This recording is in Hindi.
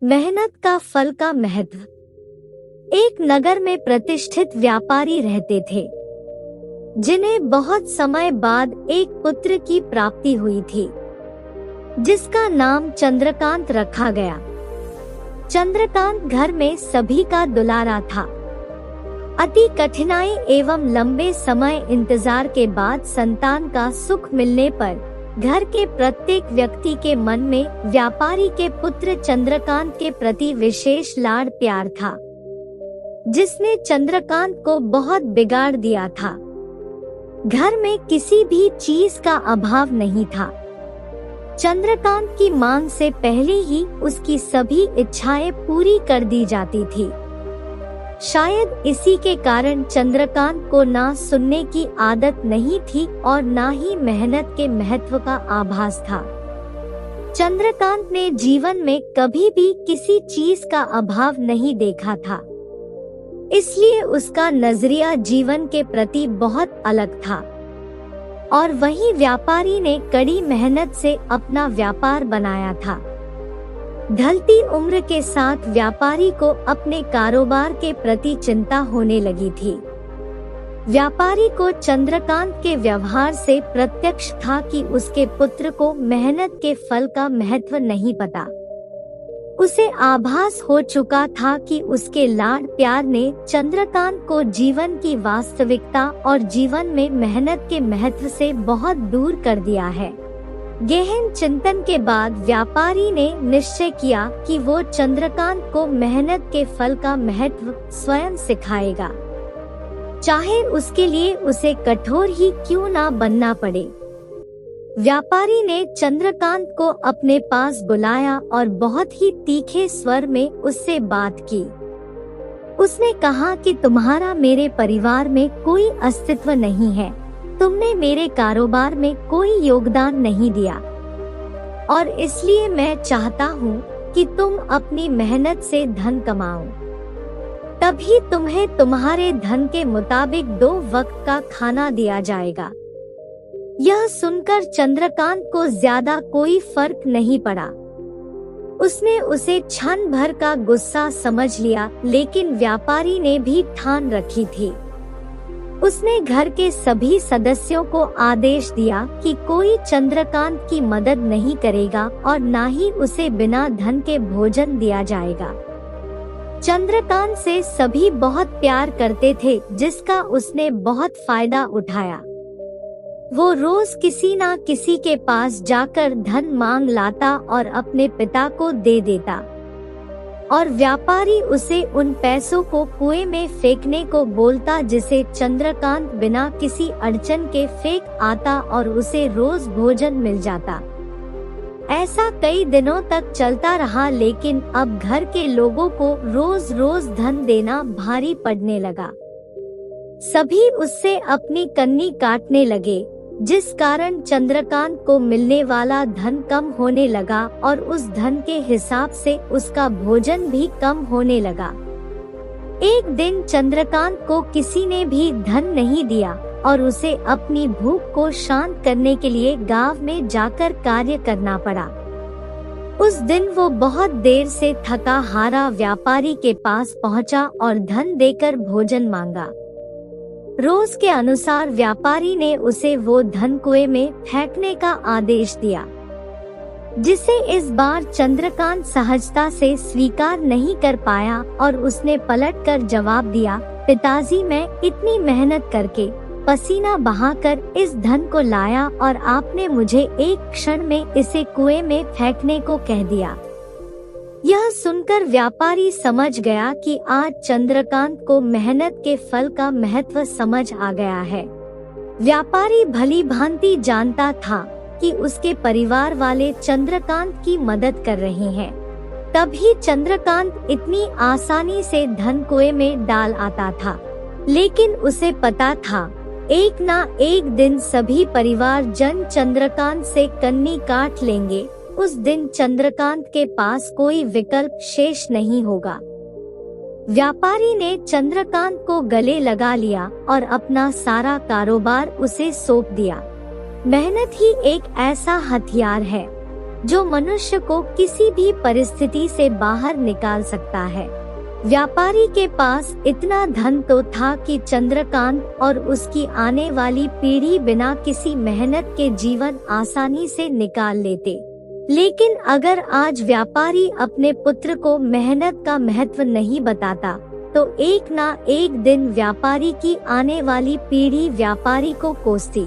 मेहनत का फल का महत्व। एक नगर में प्रतिष्ठित व्यापारी रहते थे, जिन्हें बहुत समय बाद एक पुत्र की प्राप्ति हुई थी, जिसका नाम चंद्रकांत रखा गया। चंद्रकांत घर में सभी का दुलारा था। अति कठिनाई एवं लंबे समय इंतजार के बाद संतान का सुख मिलने पर घर के प्रत्येक व्यक्ति के मन में व्यापारी के पुत्र चंद्रकांत के प्रति विशेष लाड़ प्यार था, जिसने चंद्रकांत को बहुत बिगाड़ दिया था। घर में किसी भी चीज का अभाव नहीं था। चंद्रकांत की मांग से पहले ही उसकी सभी इच्छाएं पूरी कर दी जाती थी। शायद इसी के कारण चंद्रकांत को ना सुनने की आदत नहीं थी और ना ही मेहनत के महत्व का आभास था। चंद्रकांत ने जीवन में कभी भी किसी चीज का अभाव नहीं देखा था, इसलिए उसका नजरिया जीवन के प्रति बहुत अलग था। और वही व्यापारी ने कड़ी मेहनत से अपना व्यापार बनाया था। ढलती उम्र के साथ व्यापारी को अपने कारोबार के प्रति चिंता होने लगी थी। व्यापारी को चंद्रकांत के व्यवहार से प्रत्यक्ष था कि उसके पुत्र को मेहनत के फल का महत्व नहीं पता। उसे आभास हो चुका था कि उसके लाड प्यार ने चंद्रकांत को जीवन की वास्तविकता और जीवन में मेहनत के महत्व से बहुत दूर कर दिया है। गहन चिंतन के बाद व्यापारी ने निश्चय किया कि वो चंद्रकांत को मेहनत के फल का महत्व स्वयं सिखाएगा, चाहे उसके लिए उसे कठोर ही क्यों ना बनना पड़े। व्यापारी ने चंद्रकांत को अपने पास बुलाया और बहुत ही तीखे स्वर में उससे बात की। उसने कहा कि तुम्हारा मेरे परिवार में कोई अस्तित्व नहीं है, तुमने मेरे कारोबार में कोई योगदान नहीं दिया, और इसलिए मैं चाहता हूँ कि तुम अपनी मेहनत से धन कमाओ, तभी तुम्हें तुम्हारे धन के मुताबिक 2 वक्त का खाना दिया जाएगा। यह सुनकर चंद्रकांत को ज्यादा कोई फर्क नहीं पड़ा। उसने उसे क्षण भर का गुस्सा समझ लिया, लेकिन व्यापारी ने भी ठान रखी थी। उसने घर के सभी सदस्यों को आदेश दिया कि कोई चंद्रकांत की मदद नहीं करेगा और ना ही उसे बिना धन के भोजन दिया जाएगा। चंद्रकांत से सभी बहुत प्यार करते थे, जिसका उसने बहुत फायदा उठाया। वो रोज किसी ना किसी के पास जाकर धन मांग लाता और अपने पिता को दे देता, और व्यापारी उसे उन पैसों को कुएं में फेंकने को बोलता, जिसे चंद्रकांत बिना किसी अड़चन के फेंक आता और उसे रोज भोजन मिल जाता। ऐसा कई दिनों तक चलता रहा, लेकिन अब घर के लोगों को रोज रोज धन देना भारी पड़ने लगा। सभी उससे अपनी कन्नी काटने लगे, जिस कारण चंद्रकांत को मिलने वाला धन कम होने लगा और उस धन के हिसाब से उसका भोजन भी कम होने लगा। एक दिन चंद्रकांत को किसी ने भी धन नहीं दिया और उसे अपनी भूख को शांत करने के लिए गांव में जाकर कार्य करना पड़ा। उस दिन वो बहुत देर से थका हारा व्यापारी के पास पहुंचा और धन देकर भोजन मांगा। रोज के अनुसार व्यापारी ने उसे वो धन कुएं में फेंकने का आदेश दिया, जिसे इस बार चंद्रकांत सहजता से स्वीकार नहीं कर पाया और उसने पलटकर जवाब दिया, पिताजी, मैं इतनी मेहनत करके पसीना बहाकर इस धन को लाया और आपने मुझे एक क्षण में इसे कुएं में फेंकने को कह दिया। यह सुनकर व्यापारी समझ गया कि आज चंद्रकांत को मेहनत के फल का महत्व समझ आ गया है। व्यापारी भली भांति जानता था कि उसके परिवार वाले चंद्रकांत की मदद कर रहे हैं, तभी चंद्रकांत इतनी आसानी से धन कुएं में डाल आता था। लेकिन उसे पता था, एक ना एक दिन सभी परिवार जन चंद्रकांत से कन्नी काट लेंगे। उस दिन चंद्रकांत के पास कोई विकल्प शेष नहीं होगा। व्यापारी ने चंद्रकांत को गले लगा लिया और अपना सारा कारोबार उसे सौंप दिया। मेहनत ही एक ऐसा हथियार है जो मनुष्य को किसी भी परिस्थिति से बाहर निकाल सकता है। व्यापारी के पास इतना धन तो था कि चंद्रकांत और उसकी आने वाली पीढ़ी बिना किसी मेहनत के जीवन आसानी से निकाल लेते। लेकिन अगर आज व्यापारी अपने पुत्र को मेहनत का महत्व नहीं बताता, तो एक ना एक दिन व्यापारी की आने वाली पीढ़ी व्यापारी को कोसती।